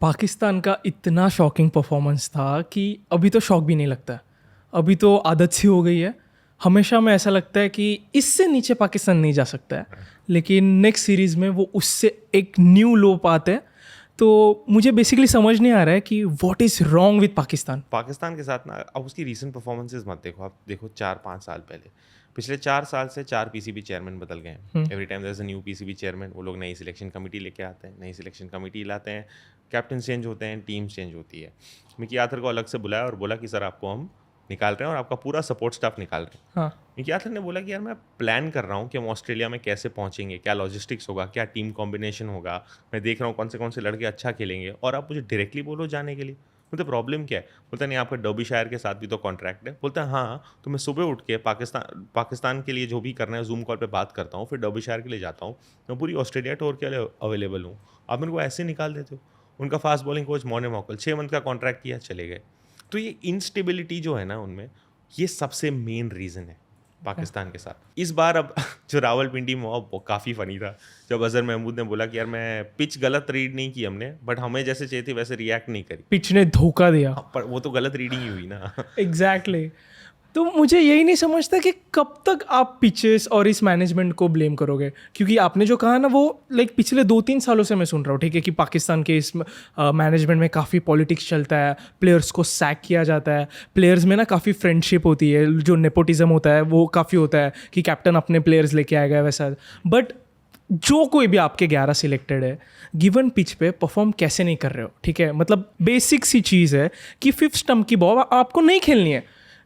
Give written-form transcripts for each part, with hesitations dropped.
पाकिस्तान का इतना shocking performance था कि अभी तो शॉक भी नहीं लगता है। अभी तो आदत सी हो गई है। हमेशा में ऐसा लगता है कि इससे नीचे पाकिस्तान नहीं जा सकता है, लेकिन नेक्स्ट सीरीज़ में वो उससे एक न्यू लो पाते हैं। तो मुझे बेसिकली समझ नहीं आ रहा है कि what is wrong with Pakistan. Pakistan के साथ ना अब उसकी रीसेंट परफॉर्मेंसेस मत देखो, आप देखो 4-5 साल पहले, पिछले 4 साल से 4 पीसीबी चेयरमैन बदल गए हैं। Every time there is a new PCB chairman, वो लोग नई सिलेक्शन कमेटी लेके आते हैं, नई सिलेक्शन कमेटी लाते हैं, कैप्टन चेंज होते हैं, टीम चेंज होती है। मिकी आर्थर को अलग से बुलाया और बोला कि सर आपको हम निकाल रहे हैं और आपका पूरा सपोर्ट स्टाफ निकाल रहे हैं। हाँ, मिकी आर्थर ने बोला कि यार मैं प्लान कर रहा हूँ कि हम ऑस्ट्रेलिया में कैसे पहुँचेंगे, क्या लॉजिस्टिक्स होगा, क्या टीम कॉम्बिनेशन होगा, मैं देख रहा हूँ कौन से लड़के अच्छा खेलेंगे और आप मुझे डायरेक्टली बोलो जाने के लिए। बोलते प्रॉब्लम क्या है? बोलता नहीं आपका डर्बीशायर के साथ भी तो कॉन्ट्रैक्ट है। बोलता है हाँ, तो मैं सुबह उठ के पाकिस्तान के लिए जो भी करना है जूम कॉल पे बात करता हूँ, फिर डर्बीशायर के लिए जाता हूँ, मैं पूरी ऑस्ट्रेलिया टूर के लिए अवेलेबल हूँ। आप मेरे को ऐसे निकाल देते हो। उनका फास्ट बॉलिंग कोच मॉने मॉकल 6 मंथ का कॉन्ट्रैक्ट किया, चले गए। तो ये इंस्टेबिलिटी जो है ना उनमें, ये सबसे मेन रीज़न है पाकिस्तान के साथ। इस बार अब जो रावलपिंडी में हुआ वो काफ़ी फ़नी था, जब अजहर महमूद ने बोला कि यार मैं पिच गलत रीड नहीं की हमने, बट हमें जैसे चाहिए थी वैसे रिएक्ट नहीं करी। पिच ने धोखा दिया। पर वो तो गलत रीडिंग ही हुई ना। एग्जैक्टली। तो मुझे यही नहीं समझता कि कब तक आप पिचेस और इस मैनेजमेंट को ब्लेम करोगे, क्योंकि आपने जो कहा ना वो लाइक पिछले 2-3 सालों से मैं सुन रहा हूँ, ठीक है, कि पाकिस्तान के इस मैनेजमेंट में काफ़ी पॉलिटिक्स चलता है, प्लेयर्स को सैक किया जाता है, प्लेयर्स में ना काफ़ी फ्रेंडशिप होती है, जो नेपोटिज्म होता है वो काफ़ी होता है कि कैप्टन अपने प्लेयर्स लेके आएगा वैसा। बट जो कोई भी आपके 11 सिलेक्टेड है, गिवन पिच पे परफॉर्म कैसे नहीं कर रहे हो, ठीक है, मतलब बेसिक सी चीज़ है कि 5th स्टंप की बॉल आपको नहीं खेलनी है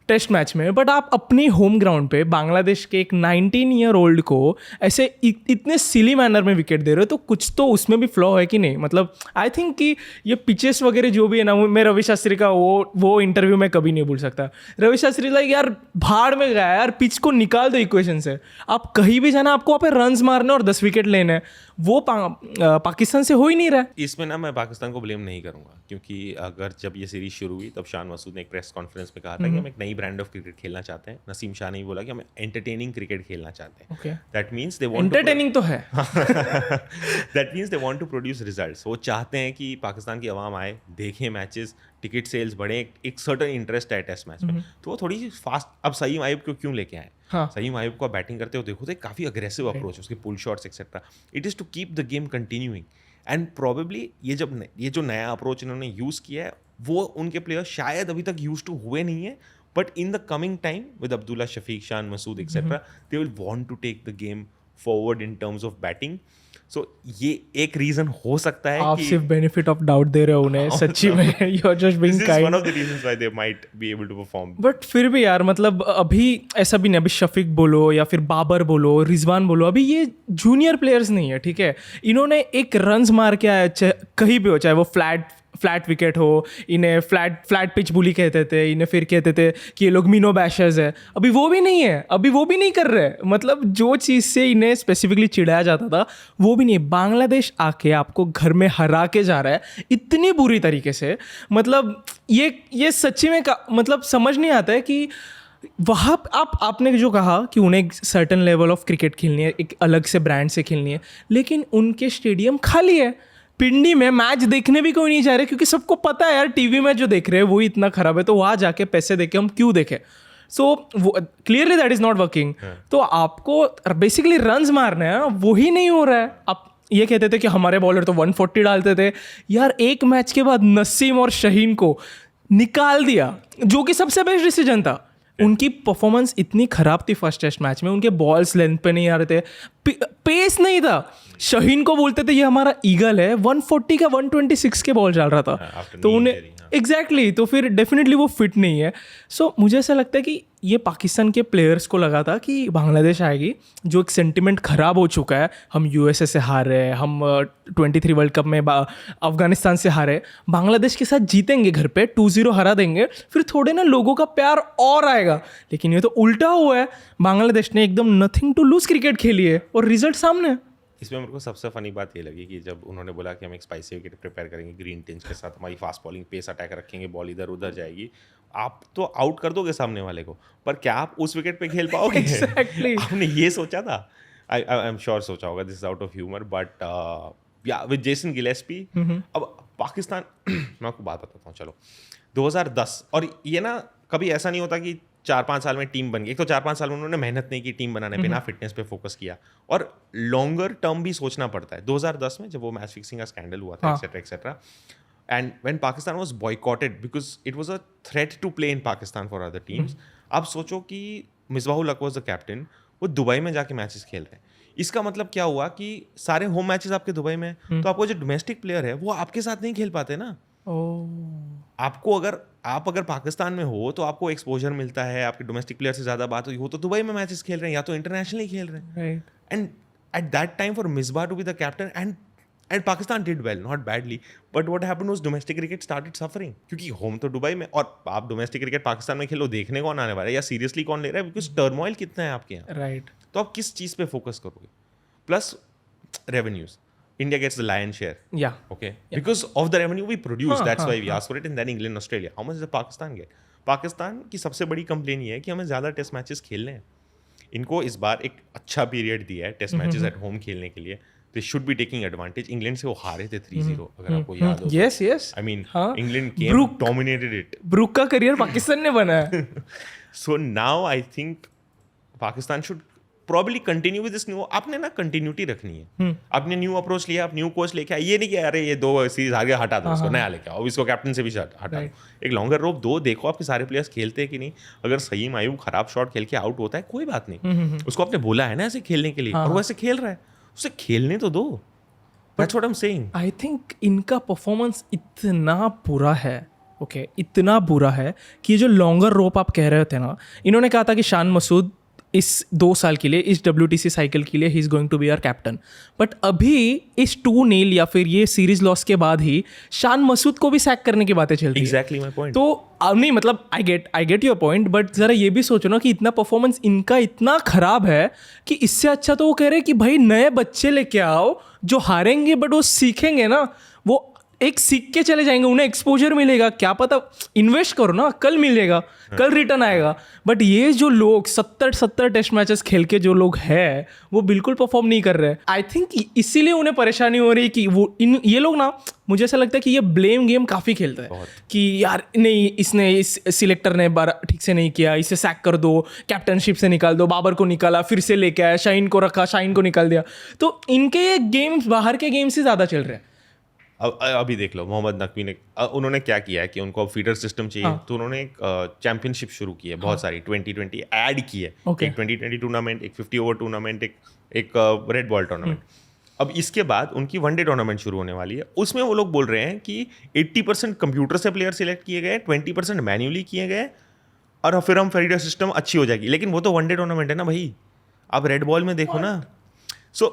टेस्ट मैच में, बट आप अपने होम ग्राउंड पे बांग्लादेश के एक 19 ईयर ओल्ड को ऐसे इतने सिली मैनर में विकेट दे रहे हो, तो कुछ तो उसमें भी फ्लॉ है कि नहीं। मतलब आई थिंक कि ये पिचेस वगैरह जो भी है ना, मैं रवि शास्त्री का वो इंटरव्यू में कभी नहीं भूल सकता। रवि शास्त्री लाइक यार भाड़ में गया यार, पिच को निकाल दो इक्वेशन से, आप कहीं भी जाना, आपको वहाँ पे रन्स मारने और 10 विकेट लेने हैं, वो पाकिस्तान से हो ही नहीं रहा है। इसमें ना मैं पाकिस्तान को ब्लेम नहीं करूंगा, क्योंकि अगर जब ये सीरीज शुरू हुई तब शान मसूद ने एक प्रेस कॉन्फ्रेंस में कहा था कि हम एक नई ब्रांड ऑफ क्रिकेट खेलना चाहते हैं। नसीम शाह ने बोला कि हम एंटरटेनिंग क्रिकेट खेलना चाहते हैं। Okay. That means they want entertaining तो है। That means they want to produce results. वो चाहते हैं कि पाकिस्तान की आवाम आए, देखें मैचेस, टिकट सेल्स बढ़े, एक सर्टन इंटरेस्ट है टेस्ट मैच में। तो वो थोड़ी सी फास्ट। अब सईम आयुब को क्यों लेके आए? हाँ। सईम आयुब को बैटिंग करते हो देखो तो काफ़ी अग्रेसिव अप्रोच, उसके pull shots etcetera. It is to keep the game continuing. And probably ये जो नया अप्रोच इन्होंने यूज़ किया है, वो उनके प्लेयर्स शायद अभी तक यूज टू हुए नहीं है, but in the coming time with Abdullah Shafique, Shan Masood etcetera, they will want to take the game forward in terms of batting. So ये एक रीजन हो सकता है आप कि सिर्फ बेनिफिट ऑफ डाउट दे रहे हो उन्हें, सच्ची में you are just being this is one kind. of the reasons why they might be able to perform. But फिर भी यार, मतलब अभी ऐसा भी नहीं, अभी शफीक बोलो या फिर बाबर बोलो, रिजवान बोलो, अभी ये जूनियर प्लेयर्स नहीं है, ठीक है। इन्होंने एक रन्स मार के आया, कहीं भी हो, चाहे वो फ्लैट विकेट हो, इन्हें फ्लैट पिच बुली कहते थे, इन्हें फिर कहते थे कि ये लोग मीनो बैशर्स है। अभी वो भी नहीं है, अभी वो भी नहीं कर रहे। मतलब जो चीज़ से इन्हें स्पेसिफिकली चिढ़ाया जाता था वो भी नहीं। बांग्लादेश आके आपको घर में हरा के जा रहा है इतनी बुरी तरीके से। मतलब ये सच्ची में मतलब समझ नहीं आता है कि वहाँ आपने जो कहा कि उन्हें एक सर्टन लेवल ऑफ क्रिकेट खेलनी है, एक अलग से ब्रांड से खेलनी है, लेकिन उनके स्टेडियम खाली है। पिंडी में मैच देखने भी कोई नहीं जा रहे, क्योंकि सबको पता है यार टीवी में जो देख रहे हैं वो ही इतना खराब है, तो वहाँ जाके पैसे देके हम क्यों देखें। So clearly that is not working. तो आपको बेसिकली रन्स मारने हैं, वो ही नहीं हो रहा है। आप ये कहते थे कि हमारे बॉलर तो 140 डालते थे यार, एक मैच के बाद नसीम और शहीन को निकाल दिया, जो कि सबसे बेस्ट डिसीजन था। उनकी परफॉर्मेंस इतनी खराब थी फर्स्ट टेस्ट मैच में, उनके बॉल्स लेंथ पे नहीं आ रहे थे, पेस नहीं था। शहीन को बोलते थे ये हमारा ईगल है, 140 का 126 के बॉल चल रहा था, तो उन्हें एग्जैक्टली तो फिर डेफिनेटली वो फिट नहीं है। सो मुझे ऐसा लगता है कि ये पाकिस्तान के प्लेयर्स को लगा था कि बांग्लादेश आएगी, जो एक सेंटिमेंट ख़राब हो चुका है। हम यूएसए से हार रहे हैं, हम 23 वर्ल्ड कप में अफगानिस्तान से हारे, बांग्लादेश के साथ जीतेंगे घर पे 2-0 हरा देंगे, फिर थोड़े ना लोगों का प्यार और आएगा। लेकिन ये तो उल्टा हुआ है, बांग्लादेश ने एकदम नथिंग टू लूज क्रिकेट खेली है और रिजल्ट सामने है। इसमें मेरे को सबसे फनी बात ये लगी कि जब उन्होंने बोला कि हम एक स्पाइसी विकेट प्रिपेयर करेंगे ग्रीन टिंज के साथ, हमारी फास्ट बॉलिंग, पेस अटैक रखेंगे, बॉल इधर उधर जाएगी, आप तो आउट कर दोगे सामने वाले को, पर क्या आप उस विकेट पे खेल पाओगे? Exactly. आपने ये सोचा था? आई एम श्योर सोचा होगा, this is out of humour, but या विद जेसन गिलेस्पी। अब पाकिस्तान मैं आपको बात बताता हूँ, चलो 2010, और ये ना कभी ऐसा नहीं होता कि 4-5 साल में टीम बन गई। एक तो 4-5 साल में उन्होंने मेहनत नहीं की टीम बनाने पे, ना फिटनेस पे फोकस किया, और लॉन्गर टर्म भी सोचना पड़ता है। 2010 में जब वो मैच फिक्सिंग का स्कैंडल हुआ था, etcetera etcetera, and when Pakistan was boycotted because it was a threat to play in Pakistan for other teams. आप सोचो कि Misbahul Haq was the captain, वो दुबई में जाके मैचेस खेल रहे हैं। इसका मतलब क्या हुआ कि सारे होम मैचेस आपके दुबई में, तो आपको जो डोमेस्टिक प्लेयर है वो आपके साथ नहीं खेल पाते ना। आपको अगर पाकिस्तान में हो तो आपको एक्सपोजर मिलता है, आपके डोमेस्टिक प्लेयर से ज़्यादा बात हुई हो, तो दुबई में मैचेस खेल रहे हैं या तो इंटरनेशनली खेल रहे हैं। And at that time for Misbah to be the captain, and Pakistan did well, not badly, but what happened was domestic cricket started suffering, क्योंकि होम तो दुबई में, और आप डोमेस्टिक क्रिकेट पाकिस्तान में खेलो, देखने कौन आने वाला है या सीरियसली कौन ले रहा है, बिकॉज टर्मोइल कितना है आपके यहाँ, राइट। तो आप किस चीज़ पे फोकस करोगे? Plus revenues, India gets the lion's share. Yeah. Okay. Because of the revenue we produce, that's why we हाँ. ask for it, and then England, Australia. How much does Pakistan get? Pakistan की सबसे बड़ी complain ये है कि हमें ज़्यादा test matches खेलने हैं। इनको इस बार एक अच्छा पीरियड दिया है टेस्ट मैचेस एट होम खेलने के लिए। They should be taking advantage. England से वो हारे थे 3-0, अगर आपको याद हो। यस यस, आई मीन हाँ. England came, dominated it. Brook का करियर पाकिस्तान ने बनाया। So now I think Pakistan should probably continue with this new. आपने ना कंटिन्यूटी रखनी है। आपने न्यू अप्रोच लिया, आप न्यू कोच लेके आए, ये नहीं कि अरे ये 2 सीरीज आगे हटा दो, उसको नया लेके आओ, इसको कैप्टन से भी हटा दो। एक लॉन्गर रोप दो, देखो आपके सारे प्लेयर्स खेलते हैं कि नहीं। अगर सही मायूब खराब शॉट खेल के आउट होता है, कोई बात नहीं, उसको आपने बोला है ना ऐसे खेलने के लिए, और वो ऐसे खेल रहा है, उसे खेलने तो दो। That's what I am saying. I think इनका परफॉर्मेंस इतना बुरा है, ओके, इतना बुरा है कि ये जो लॉन्गर रोप आप कह रहे थे ना, इन्होंने कहा था कि शान मसूद इस 2 साल के लिए, इस WTC साइकिल के लिए he is going to be our captain, but अभी इस 2-0 या फिर ये सीरीज लॉस के बाद ही शान मसूद को भी सैक करने की बातें चल रही है। Exactly my point. तो नहीं, मतलब I get your point, but ज़रा ये भी सोचो ना कि इतना परफॉर्मेंस इनका इतना खराब है कि इससे अच्छा तो वो कह रहे हैं कि भाई नए बच्चे लेके आओ जो हारेंगे बट वो सीखेंगे ना, वो एक सीख के चले जाएंगे, उन्हें एक्सपोजर मिलेगा, क्या पता, इन्वेस्ट करो ना, कल मिलेगा, कल रिटर्न आएगा। बट ये जो लोग 70 टेस्ट मैचेस खेल के जो लोग हैं वो बिल्कुल परफॉर्म नहीं कर रहे। आई थिंक इसीलिए उन्हें परेशानी हो रही है कि वो ये लोग ना, मुझे ऐसा लगता है कि ये ब्लेम गेम काफ़ी खेलता है कि यार नहीं, इसने, इस सिलेक्टर ने ठीक से नहीं किया, इसे सैक कर दो, कैप्टनशिप से निकाल दो, बाबर को निकाला, फिर से लेके आया, शाहीन को रखा, शाहीन को निकाल दिया। तो इनके ये गेम्स बाहर के गेम्स से ज़्यादा चल रहे हैं। अभी देख लो, मोहम्मद नकवी ने उन्होंने क्या किया है कि उनको अब फीडर सिस्टम चाहिए, तो उन्होंने एक चैंपियनशिप शुरू की है, बहुत सारी 2020 ऐड की है, एक 2020 टूर्नामेंट, एक 50 ओवर टूर्नामेंट, एक रेड बॉल टूर्नामेंट। अब इसके बाद उनकी वनडे टूर्नामेंट शुरू होने वाली है। उसमें वो लोग बोल रहे हैं कि 80% कंप्यूटर से प्लेयर सिलेक्ट किए गए, 20% मैन्युअली किए गए, और फिर हम फीडर सिस्टम अच्छी हो जाएगी। लेकिन वो तो वनडे टूर्नामेंट है ना भाई, आप रेड बॉल में देखो ना। So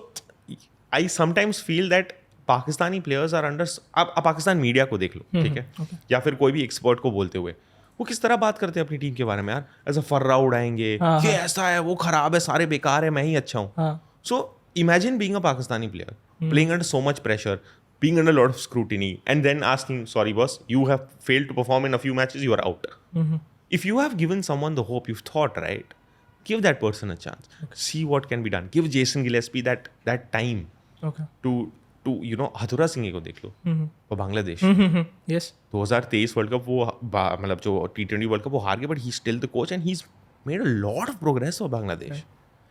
I sometimes feel that Pakistani players are under, आप पाकिस्तान मीडिया को देख लो, ठीक है, या फिर कोई भी एक्सपर्ट को बोलते हुए, वो किस तरह बात करते हैं अपनी टीम के बारे में यार, ऐसा फर्रा उड़ाएंगे कि ऐसा है, वो खराब है, सारे बेकार है, मैं ही अच्छा हूँ। So imagine being a Pakistani player playing under so much pressure, being under a lot of scrutiny, and then asking, sorry boss, you have failed to perform in a few matches, you are out. If you have given someone the hope, you've thought, right, give that person a chance. See what can be done. Give Jason Gillespie that time to you know, Hathurusingha को देख लो, वो Bangladesh, yes, 2023 world cup, वो मतलब जो T20 world cup वो हार गए, but he still the coach and he is made a lot of progress for Bangladesh. I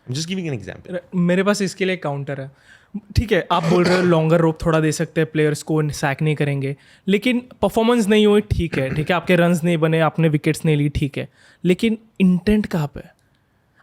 am just giving an example. मेरे पास इसके लिए काउंटर है। ठीक है, आप बोल रहे हो लॉन्गर रोप थोड़ा दे सकते हैं, प्लेयर्स को सैक नहीं करेंगे, लेकिन परफॉर्मेंस नहीं हुई, ठीक है, आपके रन्स नहीं बने, आपने विकेट्स नहीं ली, ठीक है, लेकिन इंटेंट कहाँ पे?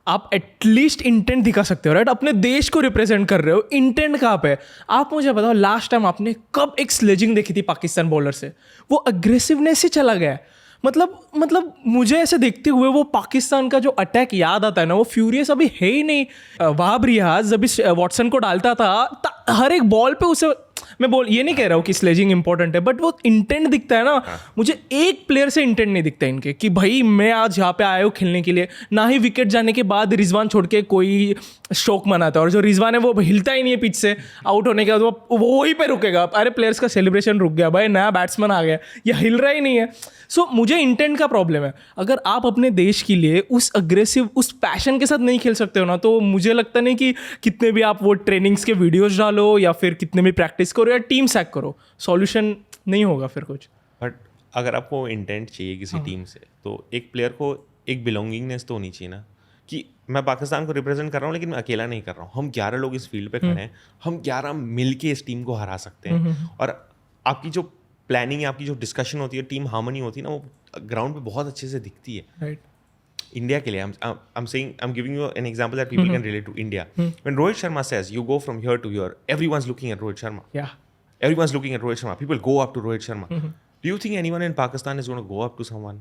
आप एटलीस्ट इंटेंट दिखा सकते हो, राइट? अपने देश को रिप्रेजेंट कर रहे हो, इंटेंट कहाँ पे? आप मुझे बताओ, लास्ट टाइम आपने कब एक स्लेजिंग देखी थी पाकिस्तान बॉलर से? वो अग्रेसिवनेस ही चला गया है। मतलब मुझे ऐसे देखते हुए वो पाकिस्तान का जो अटैक याद आता है ना, वो फ्यूरियस अभी है ही नहीं। वहाब रियाज जब इस वॉटसन को डालता था, हर एक बॉल पे उसे, मैं ये नहीं कह रहा हूँ कि स्लेजिंग इंपॉर्टेंट है, बट वो इंटेंट दिखता है ना। मुझे एक प्लेयर से इंटेंट नहीं दिखता इनके कि भाई मैं आज यहाँ पे आया हूँ खेलने के लिए। ना ही विकेट जाने के बाद रिजवान छोड़ के कोई शौक मनाता है, और जो रिजवान है वो हिलता ही नहीं है पिच से, आउट होने के बाद वो वहीं पे रुकेगा। अरे प्लेयर्स का सेलिब्रेशन रुक गया, भाई नया बैट्समैन आ गया, ये हिल रहा ही नहीं है। सो मुझे इंटेंट का प्रॉब्लम है। अगर आप अपने देश के लिए उस अग्रेसिव, उस पैशन के साथ नहीं खेल सकते हो ना, तो मुझे लगता नहीं कि कितने भी आप वो ट्रेनिंग्स के वीडियोज डालो या फिर कितने भी प्रैक्टिस करो या टीम सैक करो, सॉल्यूशन नहीं होगा फिर कुछ। बट अगर आपको इंटेंट चाहिए किसी टीम से, तो एक प्लेयर को एक बिलोंगिंगनेस तो होनी चाहिए ना, कि मैं पाकिस्तान को रिप्रेजेंट कर रहा हूँ लेकिन मैं अकेला नहीं कर रहा हूँ, हम 11 लोग इस फील्ड पे खड़े हैं, हम 11 मिलके इस टीम को हरा सकते हैं। और आपकी जो प्लानिंग है, आपकी जो डिस्कशन होती है, टीम हार्मनी होती है ना, वो ग्राउंड पे बहुत अच्छे से दिखती है। राइट, India के लिए I'm giving you an example that people can relate to. India, when Rohit Sharma says you go from here to here, everyone's looking at Rohit Sharma. या Everyone's looking at Rohit Sharma. People go up to Rohit Sharma. Do you think anyone in Pakistan is going to go up to someone?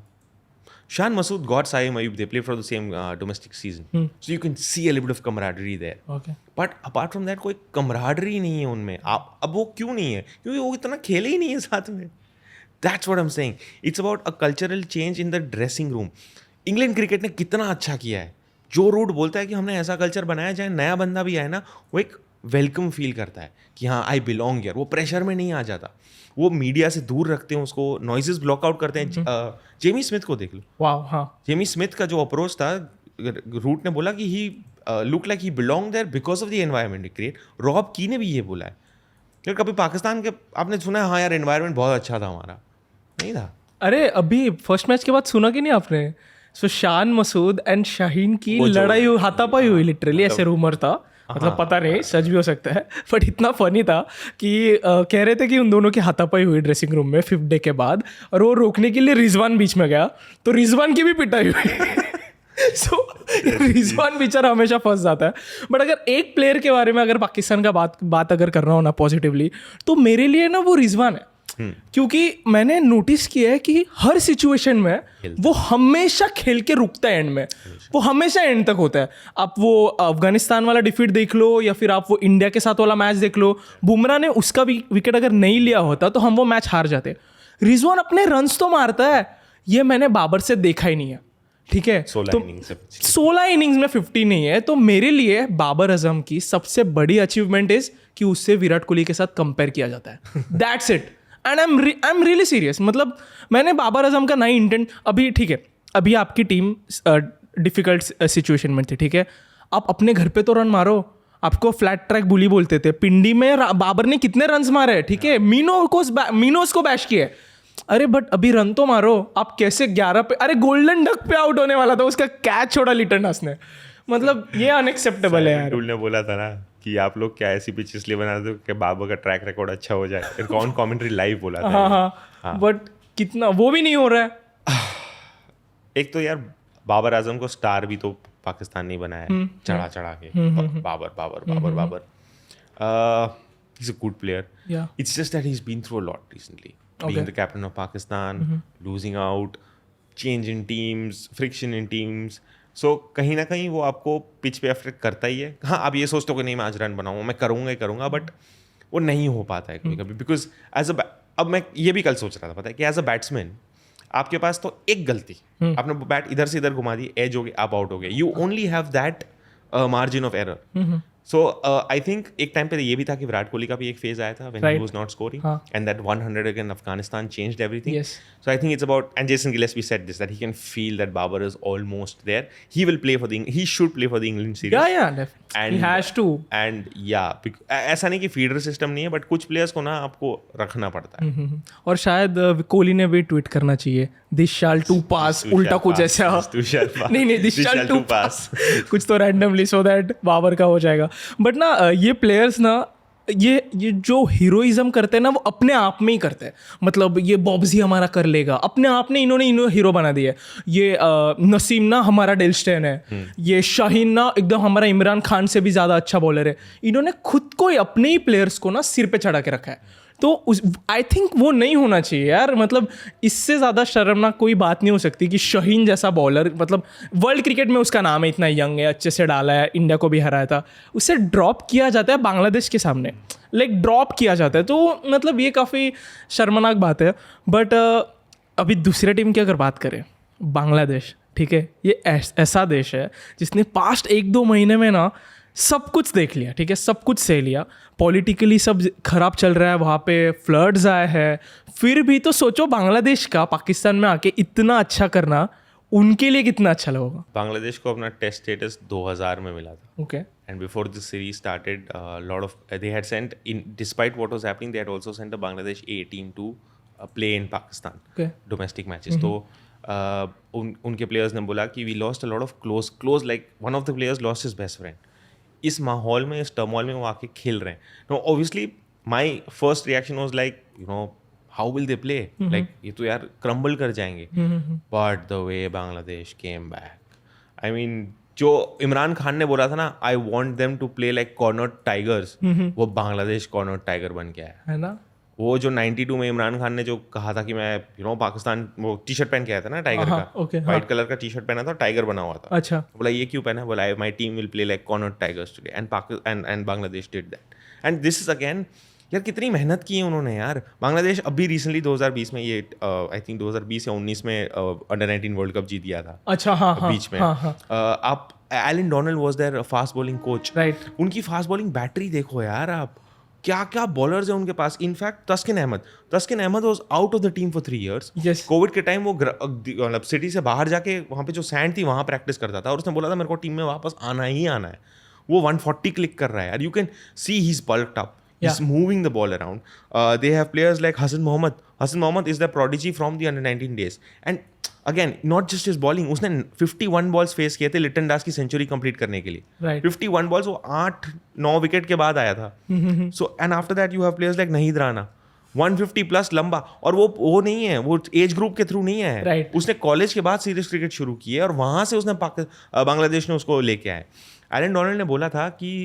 Shan Masood got Saeem Ayub. They play for the same domestic season, so you can see a little bit of camaraderie there. Okay, But apart from that, कोई camaraderie नहीं है उनमें। अब वो क्यों नहीं है? क्योंकि वो इतना खेले ही नहीं है साथ में। That's what I'm saying. It's about a cultural change in the dressing room. England cricket ने कितना अच्छा किया है। जो रूट बोलता है कि हमने ऐसा कल्चर बनाया, चाहे नया बंदा भी आए ना, वो एक वेलकम फील करता है कि हाँ आई बिलोंग हियर। वो प्रेशर में नहीं आ जाता, वो मीडिया से दूर रखते हैं उसको, नॉइजेस ब्लॉक आउट करते हैं। जेमी स्मिथ को देख लो, वाह, हाँ, जेमी स्मिथ का जो अप्रोच था, रूट ने बोला कि he look like he belong there because of the environment he create. Rob Key ने भी ये बोला है। फिर कभी पाकिस्तान के आपने सुना है हाँ यार एनवायरनमेंट बहुत अच्छा था हमारा? नहीं था। अरे अभी फर्स्ट मैच के बाद सुना कि नहीं आपने? सो शान मसूद एंड शाहीन की लड़ाई हाथापाई हुई, लिटरली ऐसे रूमर था, मतलब पता नहीं सच भी हो सकता है, बट इतना फनी था कि कह रहे थे कि उन दोनों की हाथापाई हुई ड्रेसिंग रूम में 5th डे के बाद, और वो रोकने के लिए रिजवान बीच में गया, तो रिजवान की भी पिटाई हुई। सो रिजवान बेचारा हमेशा फंस जाता है। बट अगर एक प्लेयर के बारे में अगर पाकिस्तान का बात अगर करना हो ना पॉजिटिवली, तो मेरे लिए ना वो रिजवान है। क्योंकि मैंने नोटिस किया है कि हर सिचुएशन में वो हमेशा खेल के रुकता है एंड में, वो हमेशा एंड तक होता है। आप वो अफगानिस्तान वाला डिफीट देख लो या फिर आप वो इंडिया के साथ वाला मैच देख लो, बुमराह ने उसका भी विकेट अगर नहीं लिया होता तो हम वो मैच हार जाते। रिजवान अपने रन्स तो मारता है, ये मैंने बाबर से देखा ही नहीं है, ठीक है? 16 इनिंग्स में 50 नहीं है, तो मेरे लिए बाबर आजम की सबसे बड़ी अचीवमेंट इज कि उससे विराट कोहली के साथ कंपेयर किया जाता है। That's it, and I am really serious. मतलब मैंने बाबर आजम का नई इंटेंट, अभी ठीक है, अभी आपकी टीम डिफिकल्ट सिचुएशन में थी, ठीक है, आप अपने घर पे तो रन मारो। आपको फ्लैट ट्रैक बुली बोलते थे, पिंडी में बाबर ने कितने रन्स मारे, ठीक है, मीनोज को बैश किए, अरे बट अभी रन तो मारो। आप कैसे 11 पे, अरे गोल्डन डक पे आउट होने वाला था, उसका कैच छोड़ा लिटन दास ने। मतलब ये अनएक्सेप्टेबल है यार। ने बोला था ना कि आप लोग क्या ऐसी पिच इसलिए बना दो कि बाबर का ट्रैक रिकॉर्ड अच्छा हो जाए। फिर कौन कमेंट्री लाइव बोला था? हाँ, बट कितना वो भी नहीं हो रहा है। एक तो यार बाबर आजम को स्टार भी तो पाकिस्तान नहीं बनाया, चढ़ा के Babar he's a good player. Yeah. It's just that he's been through a lot recently. Being the captain of Pakistan, losing out, change in teams, friction in teams. So कहीं ना कहीं वो आपको पिच पे अफेक्ट करता ही है। हाँ, आप ये सोचते हो कि नहीं मैं आज रन बनाऊंगा, मैं करूंगा ही करूंगा, बट वो नहीं हो पाता है कभी-कभी, बिकॉज अब मैं ये भी कल सोच रहा था, पता है कि एज अ बैट्समैन आपके पास तो एक गलती, आपने बैट इधर से इधर घुमा दी, एज हो गया, आप आउट हो गए, you only have that margin of error. So I think एक टाइम पे ये भी था कि विराट कोहली का भी एक फेज आया था when he was not scoring, and that 100 against Afghanistan changed everything. So I think it's about, and Jason Gillespie said this, that he can feel that Babar is almost there, he will play for the, he should play for the England series, and he has to, and yeah, ऐसा नहीं कि feeder system नहीं है, but कुछ players को ना आपको रखना पड़ता है। और शायद कोहली ने भी ट्वीट करना चाहिए, दिस शैल टू पास, उल्टा कुछ ऐसा, नहीं दिस शैल टू पास कुछ तो रैंडमली, सो दैट बाबर का हो जाएगा। बट ना ये प्लेयर्स ना ये जो हीरोइज्म करते हैं ना, वो अपने आप में ही करते हैं। मतलब ये बॉब्जी हमारा कर लेगा, अपने आप ने इन्होंने हीरो बना दिया है। ये नसीम ना हमारा डेल स्टेन है, ये शाहीन ना एकदम हमारा इमरान खान से भी ज़्यादा अच्छा बॉलर है। इन्होंने खुद को ही, अपने ही प्लेयर्स को ना सिर पे चढ़ा के रखा है। तो आई थिंक वो नहीं होना चाहिए यार। मतलब इससे ज़्यादा शर्मनाक कोई बात नहीं हो सकती कि शाहीन जैसा बॉलर, मतलब वर्ल्ड क्रिकेट में उसका नाम है, इतना यंग है, अच्छे से डाला है, इंडिया को भी हराया था, उसे ड्रॉप किया जाता है बांग्लादेश के सामने, ड्रॉप किया जाता है। तो मतलब ये काफ़ी शर्मनाक बात है। बट अभी दूसरे टीम की अगर बात करें, बांग्लादेश, ठीक है, ये ऐसा देश है जिसने पास्ट 1-2 महीने में ना सब कुछ देख लिया, ठीक है, सब कुछ सह लिया। पॉलिटिकली सब खराब चल रहा है, वहाँ पे फ्लड्स आए हैं, फिर भी तो सोचो बांग्लादेश का पाकिस्तान में आके इतना अच्छा करना उनके लिए कितना अच्छा लगेगा। बांग्लादेश को अपना टेस्ट स्टेटस 2000 में मिला था, okay, And before this series started, a lot of they had sent in. Despite what was happening, they had also sent a Bangladesh A team to play in Pakistan, Okay. domestic matches. तो उनके players ने बोला कि we lost a lot of close like one of the players lost his best friend. इस माहौल में, इस turmoil में वो आके खेल रहे हैं. Now obviously my first reaction was like, you know, how will they play? Like ये तो यार crumble कर जाएंगे. But the way Bangladesh came back, I mean, जो इमरान खान ने बोला था ना, I want them to play like corner tigers, वो बांग्लादेश कॉर्नर टाइगर बन के आया है ना. वो जो 92 में इमरान खान ने जो कहा था कि मैं पाकिस्तान, वो टी शर्ट पहन के आया था ना टाइगर का, व्हाइट कलर का टी शर्ट पहना था, टाइगर बना हुआ था. अच्छा. बोला ये क्यों पहना? बोला my team will play like corner tigers today, and Bangladesh did that. And this is again, यार कितनी मेहनत की है उन्होंने यार. बांग्लादेश अभी रिसेंटली 2020 में, ये आई थिंक 2020 या 19 में अंडर 19 वर्ल्ड कप जीत दिया था. अच्छा. हाँ बीच में आप Allan Donald was there fast bowling coach. Right. उनकी फास्ट बॉलिंग बैटरी देखो यार आप, क्या क्या बॉलर्स हैं उनके पास. In fact Taskin Ahmed was out of the team for 3 years. Yes. Covid के टाइम वो मतलब सिटी से बाहर जाके वहाँ पे जो सैंड थी वहाँ प्रैक्टिस करता था, और उसने बोला था मेरे को टीम में वापस आना ही आना है. वो 140 क्लिक कर रहा है यार. You can see he is bulked up. He's moving the ball around. They have players like Hassan Mohammad. Hassan Mohammad is the prodigy from the under 19 days. And again, not just his bowling. उसने 51 balls face किए थे लिटन दास की century complete करने के लिए. Right. 51 balls, वो 8-9 wicket के बाद आया था. So and after that you have players like Naheed Rana. 150 plus लंबा, और वो नहीं है, वो एज ग्रुप के थ्रू नहीं है. Right. उसने कॉलेज के बाद सीरीज क्रिकेट शुरू की है, और वहाँ से उसने बांग्लादेश ने उसको लेके आए. एलन डोनाल्ड ने बोला था कि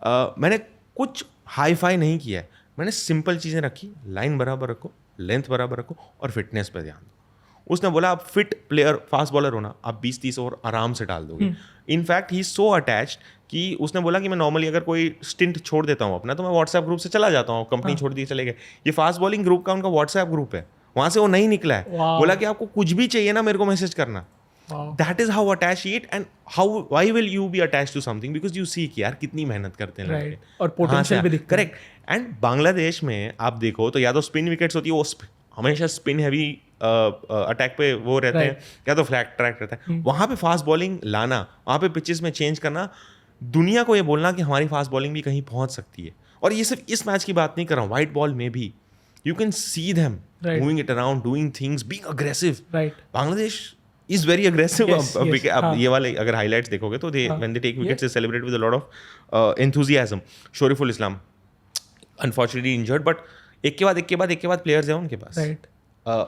मैंने कुछ हाई फाई नहीं किया है, मैंने सिंपल चीज़ें रखी, लाइन बराबर रखो, लेंथ बराबर रखो, और फिटनेस पर ध्यान दो. उसने बोला आप फिट प्लेयर, फास्ट बॉलर हो ना, आप 20-30 ओवर आराम से डाल दोगे. In fact he is so attached कि उसने बोला कि मैं नॉर्मली अगर कोई स्टिंट छोड़ देता हूँ अपना, तो मैं व्हाट्सएप ग्रुप से चला जाता हूँ, कंपनी छोड़ दी चले गए. ये फास्ट बॉलिंग ग्रुप का उनका व्हाट्सएप ग्रुप है, वहाँ से वो नहीं निकला है. बोला कि आपको कुछ भी चाहिए ना, मेरे को मैसेज करना. That is how attached he is, and why will you be attached to something? Because you see कि यार कितनी मेहनत करते हैं लड़के. और पोटेंशियल भी दिखता है. करेक्ट. एंड बांग्लादेश में आप देखो तो या तो स्पिन विकेट्स होती है, वो हमेशा स्पिन हैवी अटैक पे वो रहते हैं, या तो फ्लैट ट्रैक रहता है. वहाँ पे फास्ट बॉलिंग लाना, वहाँ पे पिचेस में चेंज करना, दुनिया को ये बोलना कि हमारी फास्ट बॉलिंग भी कहीं पहुँच सकती है. और ये सिर्फ इस मैच की बात नहीं कर रहा हूँ, वाइट बॉल में भी you can see them moving it around, doing things, being aggressive. Bangladesh is very aggressive. ये वाले अगर highlights देखोगे तो when they take wickets they celebrate with a lot of enthusiasm. Shoriful Islam unfortunately injured, but एक के बाद players हैं उनके पास.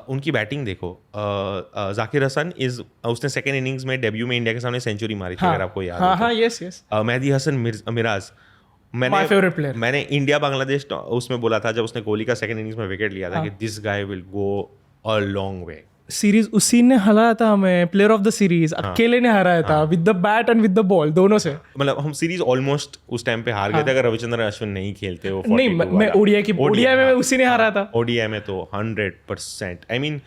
उनकी बैटिंग देखो. जाकिर हसन उसने सेकेंड इनिंग्स में डेब्यू में इंडिया के सामने सेंचुरी मारी थी, अगर आपको याद है. मेहदी हसन मिराज, मैंने इंडिया बांग्लादेश उसमें बोला था जब उसने कोहली का सेकेंड इनिंग्स में विकेट लिया था कि this guy will go a long way. Series उसी ने हराया था हमें, प्लेयर ऑफ द सीरीज अकेले ने हराया था, with the bat and with the ball, दोनों से. मतलब हम सीरीज ऑलमोस्ट उस टाइम पे हार गए थे अगर रविचंद्रन अश्विन नहीं खेलते. वो नहीं, मैं ओडीआई में उसी ने हराया था. ओडीआई में तो 100%. I mean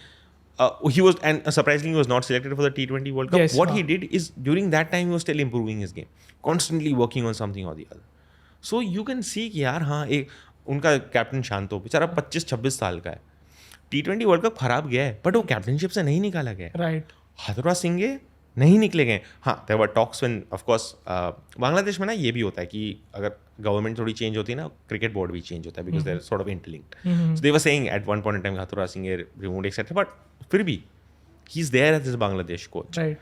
he was, and surprisingly he was not selected for the T20 World Cup. Yes, what he did is during that time he was still improving his game, constantly working on something or the other. So you can see कि यार हाँ, एक उनका captain Shanto बेचारा 25-26 साल का है. T20 world cup खराब गया है, बट वो कैप्टनशिप से नहीं निकाला गया. राइट. हथुरा सिंह नहीं निकले गए. हाँ, there were talks when, of course Bangladesh में ना ये भी होता है कि अगर गवर्नमेंट थोड़ी चेंज होती है ना, क्रिकेट बोर्ड भी चेंज होता है, because they are sort of interlinked. So they were saying at one point in time Hathuru Singh removed etcetera, but फिर भी he is there as Bangladesh coach. Right.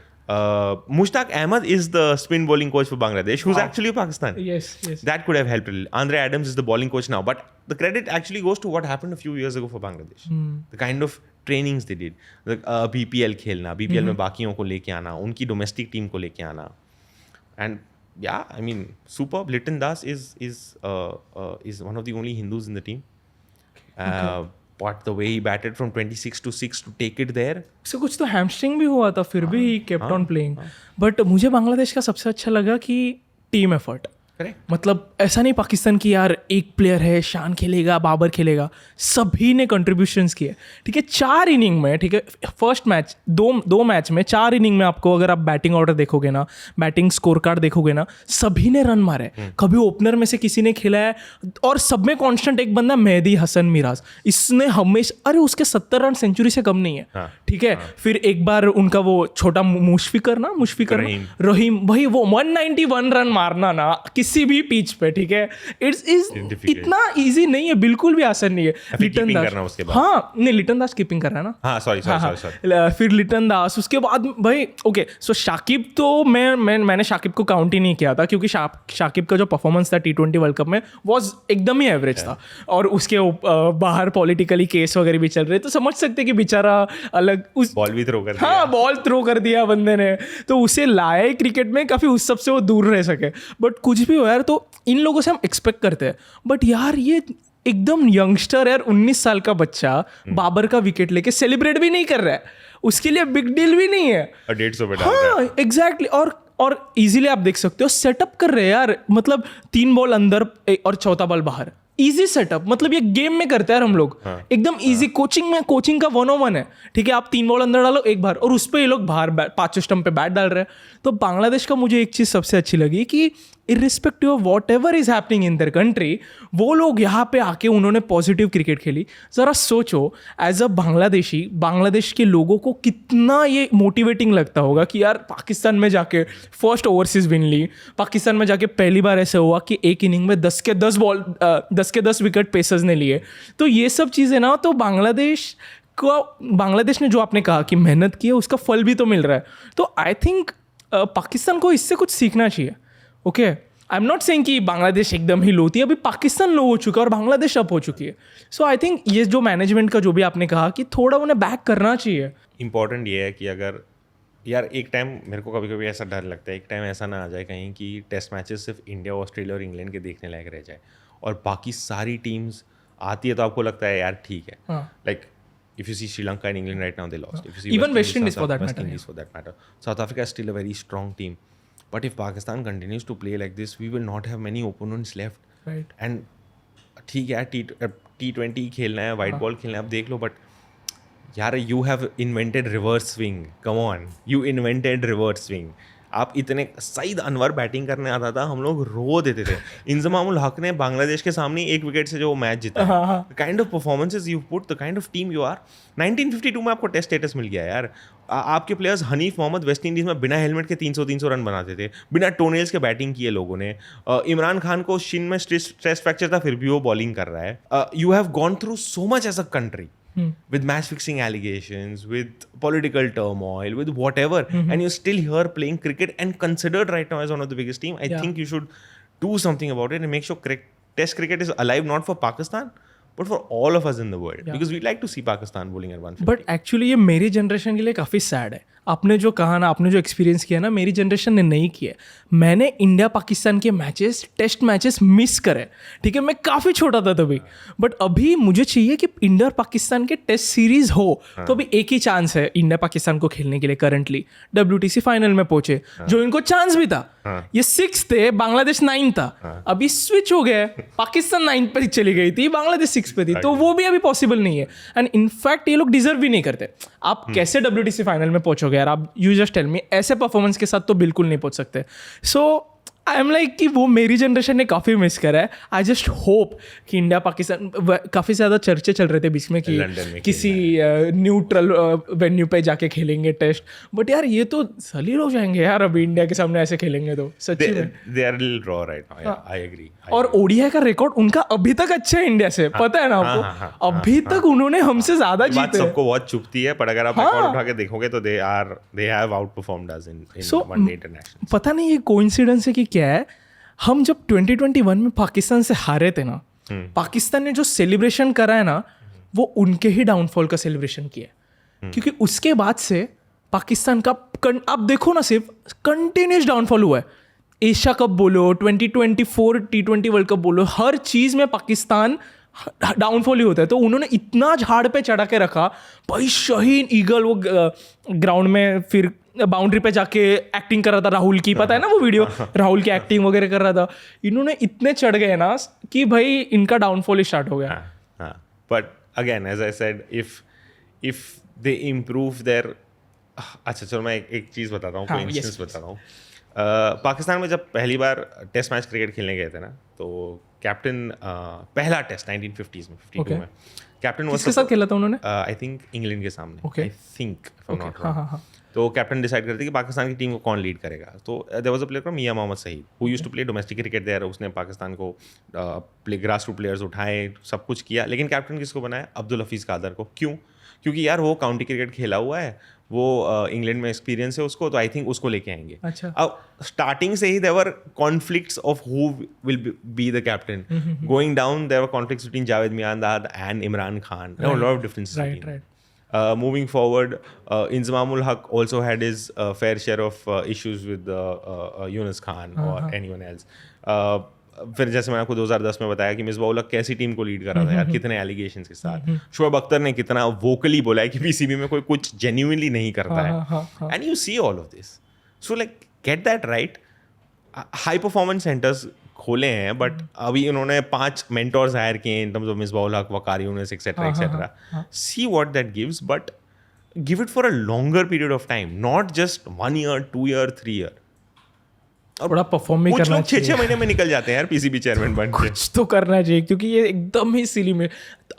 Mushtaq Ahmed is the spin bowling coach for Bangladesh, who's actually Pakistan. Yes. That could have helped a little. Andre Adams is the bowling coach now, but the credit actually goes to what happened a few years ago for Bangladesh. The kind of trainings they did, the BPL खेलना, BPL में बाकियों को लेके आना, उनकी domestic team को लेके आना, and yeah, I mean, superb. Liton Das is one of the only Hindus in the team. But the way he batted from 26 to 6 to take it there. So कुछ तो हैमस्ट्रिंग भी हुआ था, फिर भी he kept on playing. But मुझे बांग्लादेश का सबसे अच्छा लगा कि टीम एफर्ट. मतलब ऐसा नहीं पाकिस्तान की यार एक प्लेयर है, शान खेलेगा, बाबर खेलेगा, सभी ने कंट्रीब्यूशंस किए. ठीक है, 4 इनिंग में, ठीक है, फर्स्ट मैच दो मैच में 4 इनिंग में आपको अगर आप बैटिंग ऑर्डर देखोगे ना, बैटिंग स्कोर कार्ड देखोगे ना, सभी ने रन मारे. कभी ओपनर में से किसी ने खेला है, और सब में कांस्टेंट एक बंदा मेहदी हसन मिराज, इसने हमेशा, अरे उसके 70 रन सेंचुरी से कम नहीं है. ठीक है. फिर एक बार उनका वो छोटा मुशफिकर रहीम, भाई वो 191 रन मारना ना, किसी किसी भी पिच पे, ठीक है, इट्स Difficult. इतना इजी नहीं है, बिल्कुल भी आसान नहीं है। लिटन keeping दास, करना उसके बाद। हाँ नहीं, लिटन दास कीपिंग कर रहा है ना। हाँ सॉरी फिर लिटन दास, उसके बाद भाई ओके, सो शाकिब तो मैंने शाकिब को काउंट ही नहीं किया था, क्योंकि शाकिब का जो परफॉर्मेंस था T20 वर्ल्ड कप में वॉज एकदम ही एवरेज था, और उसके बाहर पॉलिटिकली केस वगैरह भी चल रहे, तो समझ सकते कि बेचारा अलग उस बॉल भी थ्रो कर दिया। हाँ बॉल थ्रो कर दिया बंदे ने, तो उसे लाया ही क्रिकेट में काफ़ी उस सबसे वो दूर रह सके। बट कुछ भी हो यार, तो इन लोगों से हम एक्सपेक्ट करते हैं, बट यार ये एकदम यंगस्टर यार, 19 साल का बच्चा बाबर का विकेट लेके सेलिब्रेट भी नहीं कर रहा है, उसके लिए बिग डील भी नहीं है। 150 पे डाल रहा है। हाँ एग्जैक्टली, और इजीली आप देख सकते हो सेटअप कर रहे हैं यार, मतलब 3 बॉल अंदर और चौथा बॉल बाहर, इजी सेटअप, मतलब ये गेम में करते हैं यार हम लोग, एकदम इजी। कोचिंग का 101 है, ठीक है, आप 3 बॉल अंदर डालो, एक बाहर, और उस पर ये लोग बाहर 5 स्टंप पे बैट डाल रहे हैं। तो बांग्लादेश का मुझे एक चीज़ सबसे अच्छी लगी कि irrespective of what ever is happening in their country, वो लोग यहाँ पे आके उन्होंने पॉजिटिव क्रिकेट खेली। ज़रा सोचो एज अ बांग्लादेशी, बांग्लादेश के लोगों को कितना ये मोटिवेटिंग लगता होगा कि यार पाकिस्तान में जाके फर्स्ट ओवरसीज विन ली, पाकिस्तान में जाके पहली बार ऐसा हुआ कि एक इनिंग में 10 के 10 विकेट पेसर्स ने लिए। तो ये सब चीज़ें ना, तो बांग्लादेश ने जो आपने कहा कि मेहनत की है, उसका फल भी तो मिल रहा है। तो आई थिंक पाकिस्तान को इससे कुछ सीखना चाहिए। Okay, I am not saying कि बांग्लादेश एकदम ही लो थी, अभी पाकिस्तान लो हो चुका है और बांग्लादेश अप हो चुकी है। सो आई थिंक ये जो मैनेजमेंट का जो भी आपने कहा कि थोड़ा उन्हें बैक करना चाहिए। इंपॉर्टेंट ये है कि अगर यार एक टाइम मेरे को कभी कभी ऐसा डर लगता है, एक टाइम ऐसा ना आ जाए कहीं कि टेस्ट मैचेस सिर्फ इंडिया, ऑस्ट्रेलिया और इंग्लैंड के देखने लायक रह जाए, और बाकी सारी टीम्स आती है तो आपको लगता है यार ठीक है, like if you see Sri Lanka and England right now, they lost. If you see Even West Indies for that matter. South Africa is still a very strong team. But if Pakistan continues to play like this, we will not have many opponents left. Right. And ठीक है, T20 खेलना है, white ball खेलना है, अब देख लो, but यार you have invented reverse swing. Come on, you invented reverse swing. आप इतने सईद अनवर बैटिंग करने आता था, हम लोग रो देते थे। इंजमाम उल हक ने बांग्लादेश के सामने 1 विकेट से जो मैच जीता, kind of performances you put, the kind of team you are. 1952 में आपको टेस्ट स्टेटस मिल गया यार। आपके players, Hanif Mohammad West Indies में बिना हेलमेट के 300 रन बनाते थे, बिना टोनेल्स के बैटिंग किए लोगों ने। इमरान खान को शिन में स्ट्रेस फ्रैक्चर था, फिर भी वो बॉलिंग कर रहा है। You have gone through so much as a country, with match fixing allegations, with political turmoil, with whatever, and you're still here playing cricket and considered right now as one of the biggest team. I think you should do something about it and make sure Test cricket is alive, not for Pakistan but for all of us in the world, because we like to see Pakistan bowling at 150. But actually ये मेरी generation के लिए काफ़ी sad है। आपने जो कहा ना, आपने जो एक्सपीरियंस किया ना, मेरी जनरेशन ने नहीं किया। मैंने इंडिया पाकिस्तान के मैचेस, टेस्ट मैचेस मिस करे, ठीक है, मैं काफ़ी छोटा था तभी। बट अभी मुझे चाहिए कि इंडिया और पाकिस्तान के टेस्ट सीरीज हो, तो अभी एक ही चांस है इंडिया पाकिस्तान को खेलने के लिए। करंटली WTC फाइनल में पहुंचे, जो इनको चांस भी था, ये 6 थे, बांग्लादेश 9 था। अभी स्विच हो गया, पाकिस्तान 9 पे चली गई थी, बांग्लादेश 6 पे थी, तो वो भी अभी पॉसिबल नहीं है। एंड इनफैक्ट ये लोग डिजर्व भी नहीं करते। आप कैसे WTC फाइनल में पहुंचोगे यार, आप यू जस्ट टेल मी, ऐसे परफॉर्मेंस के साथ तो बिल्कुल नहीं पहुंच सकते। सो आई एम लाइक कि वो मेरी जनरेशन ने काफ़ी मिस करा है। आई जस्ट होप कि इंडिया पाकिस्तान, काफ़ी ज़्यादा चर्चे चल रहे थे बीच में कि किसी न्यूट्रल वेन्यू पे जाके खेलेंगे टेस्ट, बट यार ये तो सलील हो जाएंगे यार अभी इंडिया के सामने ऐसे खेलेंगे तो सच्ची में। They are a little raw right now. I agree. और ओडीआई का रिकॉर्ड उनका अभी तक अच्छा है इंडिया से, पता है ना आपको, अभी तक उन्होंने हमसे ज़्यादा जीते। सबको बहुत चुभती है, पर अगर आप रिकॉर्ड उठा के देखोगे तो they have outperformed us in one day international. पता नहीं ये कोइंसिडेंस है कि क्या है, हम जब 2021 में पाकिस्तान से हारे थे ना, पाकिस्तान ने जो सेलिब्रेशन करा है ना, वो उनके ही डाउनफॉल का सेलिब्रेशन किया है। क्योंकि उसके बाद से पाकिस्तान का आप देखो ना, सिर्फ कंटिन्यूस डाउनफॉल हुआ है। एशिया कप बोलो, 2024 T20 वर्ल्ड कप बोलो, हर चीज़ में पाकिस्तान डाउनफॉल ही होता है। तो उन्होंने इतना झाड़ पे चढ़ा के रखा भाई, शाहीन ईगल वो ग्राउंड में फिर बाउंड्री पे जाके एक्टिंग कर रहा था राहुल की, पता है ना वो वीडियो, राहुल की एक्टिंग वगैरह कर रहा था। इन्होंने इतने चढ़ गए ना कि भाई इनका डाउनफॉल ही स्टार्ट हो गया। But again as I said, if they improve there, अच्छा चलो मैं एक चीज़ बताता हूँ, कोई इंस्टेंस बताता हूँ। पाकिस्तान में जब पहली बार टेस्ट मैच क्रिकेट खेलने गए थे ना, तो कैप्टन पहला टेस्ट 1950s में 52 में कैप्टन किसके साथ खेला था उन्होंने? आई थिंक इंग्लैंड के सामने, I think if I am not wrong. तो कैप्टन डिसाइड करते कि पाकिस्तान की टीम को कौन लीड करेगा. तो there was a player from Mian Mohammad Saeed who used to play domestic cricket there. उसने पाकिस्तान को प्ले ग्रास रूट प्लेयर्स उठाए, सब कुछ किया, लेकिन कैप्टन किसको बनाया? अब्दुल हफीज़ कादर को. क्यों? क्योंकि यार वो काउंटी क्रिकेट खेला हुआ है, वो इंग्लैंड में एक्सपीरियंस है उसको, तो आई थिंक उसको लेके आएंगे. अच्छा. अब स्टार्टिंग से ही there were conflicts of who will be the captain. Going down there were conflicts between Javed Miandad and Imran Khan. There were a lot of differences. Right. Moving forward, Inzamamul Haq also had his fair share of issues with Yunus Khan or anyone else. फिर जैसे मैंने आपको 2010 में बताया कि मिसबाह उल हक कैसी team को लीड कर रहा था यार, कितने एलिगेशंस के साथ. शोएब अख्तर ने कितना वोकली बोला है कि पीसीबी में कोई कुछ जेन्युइनली नहीं करता है. And you see all of this. So like get that right. High performance centres खोले हैं, बट अभी उन्होंने 5 मेंटोर्स हायर किए in terms of Misbah ul Haq, Waqar Younis etcetera etcetera. See what that gives, but give it for a longer period of time, not just 1 year, 2 year, 3 year. थोड़ा perform भी कुछ करना लोग चाहिए. 6 महीने में निकल जाते हैं यार पीसीबी चेयरमैन बन के. कुछ तो करना चाहिए, क्योंकि ये एकदम ही सिली में.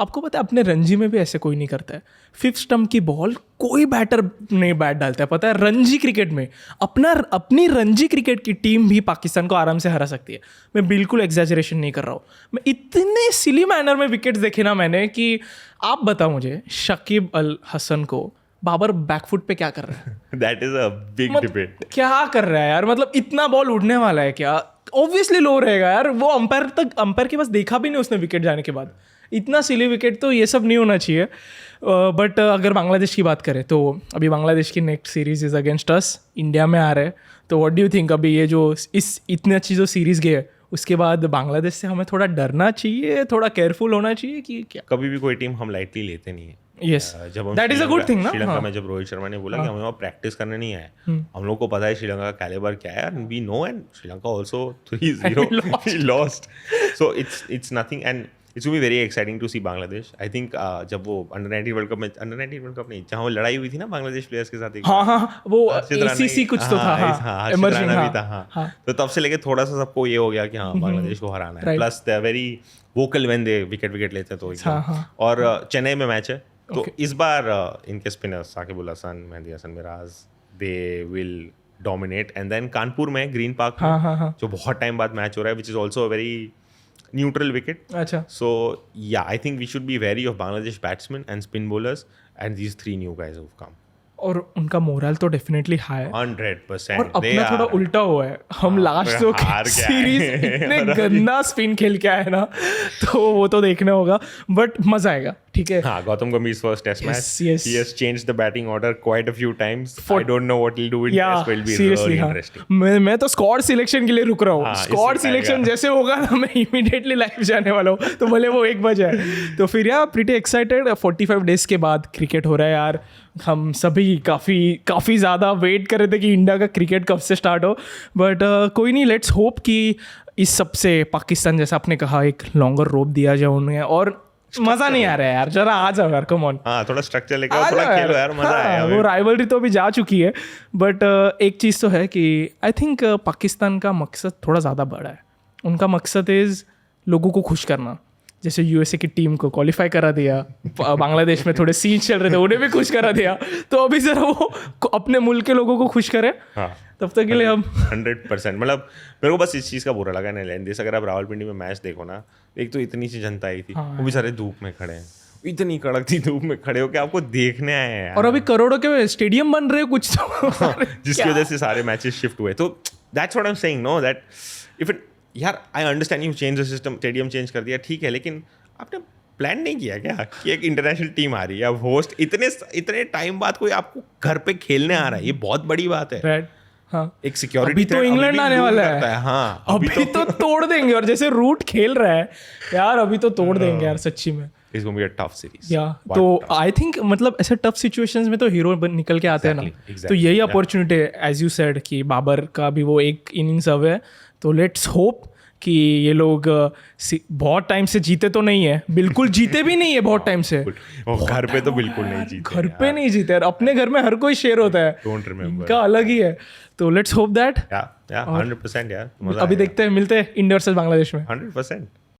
आपको पता है अपने रणजी में भी ऐसे कोई नहीं करता है. 5th स्टंप की बॉल कोई बैटर नहीं बैट डालता है. पता है रणजी क्रिकेट में अपनी रणजी क्रिकेट की टीम भी पाकिस्तान को आराम से हरा सकती है. मैं बिल्कुल एग्जैजरेशन नहीं कर रहा हूँ. मैं इतने सिली मैनर में विकेट्स देखे ना मैंने कि आप बताओ मुझे, शकीब अल हसन को बाबर बैकफुट पे क्या कर रहा है? That is a big debate. क्या कर रहा है यार? मतलब इतना बॉल उड़ने वाला है क्या? ऑब्वियसली लो रहेगा यार. वो अंपायर के पास देखा भी नहीं उसने विकेट जाने के बाद. इतना सिली विकेट, तो ये सब नहीं होना चाहिए. बट अगर बांग्लादेश की बात करें तो अभी बांग्लादेश की next series is against us. India में आ रहे हैं, तो व्हाट डू यू थिंक? अभी ये जो इतनी अच्छी जो सीरीज गई है, उसके बाद बांग्लादेश से हमें थोड़ा डरना चाहिए, थोड़ा केयरफुल होना चाहिए कि क्या? कभी भी कोई टीम हम लाइटली लेते नहीं है. Yes, that is a good thing ना. श्रीलंका में जब रोहित शर्मा ने बोला कि हमें वहाँ प्रैक्टिस करने नहीं आए, हम लोग को पता है श्रीलंका का कैलिबर क्या है, and we know, and Sri Lanka also 3-0 we lost. So it's nothing, and it's going to be very exciting to see Bangladesh. I think जब वो अंडर 19 वर्ल्ड कप नहीं, जहाँ वो लड़ाई हुई थी ना बांग्लादेश प्लेयर्स के साथ. हाँ, वो ACC कुछ तो था, इमर्जिंग भी था. तो तब से लेके थोड़ा सा सबको ये हो गया कि हाँ बांग्लादेश को हराना है. Plus they are very vocal when they wicket लेते हैं तो एकदम. और चेन्नई में मैच है, तो इस बार इनके spinners Shakib Al Hasan, Mehidy Hasan Miraz, they will dominate. And then Kanpur में ग्रीन पार्क में जो बहुत टाइम बाद मैच हो रहा है, which is also a very neutral wicket. अच्छा. So ya I think we should be very of Bangladesh batsman and spin bowlers and these 3 new guys who come. और उनका मोरल तो डेफिनेटली हाई है. 100%. और अपना थोड़ा उल्टा हुआ है. हम लास्ट तो सीरीज इतने गंदा स्पिन खेल के आए ना, तो वो तो देखना होगा, बट मजा आएगा. ठीक है. हाँ, Gautam गंभीर's first test match. Yes. He has changed the batting order quite a few times. I don't know what he'll do in test, but it'll be seriously, really हाँ. interesting. मैं तो स्क्वाड सिलेक्शन के लिए रुक रहा हूँ. स्क्वाड सिलेक्शन जैसे होगा ना, मैं इमीडिएटली लाइव जाने वाला हूँ, तो भले वो 1 बजे है. तो फिर यार प्रीटी एक्साइटेड. 45 डेज के बाद क्रिकेट हो रहा है यार. हम सभी काफ़ी ज़्यादा वेट कर रहे थे कि इंडिया का क्रिकेट कब से स्टार्ट हो, बट कोई नहीं. लेट्स होप कि इस सब से पाकिस्तान, जैसा आपने कहा, एक लॉन्गर रोप दिया जाए उन्हें. और मजा नहीं आ रहा है यार, जरा आ जाओ यार, कम ऑन. हाँ, थोड़ा स्ट्रक्चर लेके आओ, थोड़ा खेलो यार, मजा आया. वो राइवलरी तो अभी जा चुकी है, बट एक चीज़ तो है कि आई थिंक पाकिस्तान का मकसद थोड़ा ज़्यादा बड़ा है. उनका मकसद इज़ लोगों को खुश करना. जैसे यूएसए की टीम को क्वालिफाई करा दिया, बांग्लादेश में थोड़े सीन चल रहे थे, उन्हें भी खुश करा दिया. तो अभी ज़रा वो अपने मुल्क के लोगों को खुश करे. हाँ, तब तक के लिए हम 100%. मतलब मेरे को बस इस चीज़ का बुरा लगा ना लेंदिस. अगर आप रावलपिंडी में मैच देखो ना, एक तो इतनी सी जनता आई थी, वो भी सारे धूप में खड़े हैं, इतनी कड़कती धूप में खड़े हो के आपको देखने आए हैं. और अभी करोड़ों के स्टेडियम बन रहे हैं कुछ तो, जिसकी वजह से सारे मैचेस शिफ्ट हुए. तो that's what I am saying, no, that if it, यार I understand you change the system, stadium change कर दिया, ठीक है, लेकिन आपने प्लान नहीं किया क्या कि एक इंटरनेशनल टीम आ रही है, अब होस्ट इतने टाइम बाद कोई आपको घर पे खेलने आ रहा है, ये बहुत बड़ी बात है. हाँ, एक सिक्योरिटी. अभी तो इंग्लैंड आने वाला है. हाँ, अभी तो तोड़ देंगे. और जैसे रूट खेल रहा है यार, अभी तो तोड़ देंगे यार, सच्ची में. It's going to be a tough series. या तो आई थिंक मतलब ऐसे टफ सिचुएशंस में तो हीरो निकल के आते हैं ना. तो यही अपॉर्चुनिटी है, एज यू सेड, कि बाबर का भी वो एक इनिंग्स अब है. तो लेट्स होप कि ये लोग बहुत टाइम से जीते तो नहीं है, बिल्कुल जीते भी नहीं है बहुत टाइम से. घर पे तो बिल्कुल नहीं जीते, घर पे नहीं जीते यार. अपने घर में हर कोई शेर होता है, डोंट रिमेंबर, इनका अलग ही है. तो लेट्स होप दैट. 100% यार. अभी देखते हैं, मिलते हैं इंडिया वर्सेस बांग्लादेश में. 100%.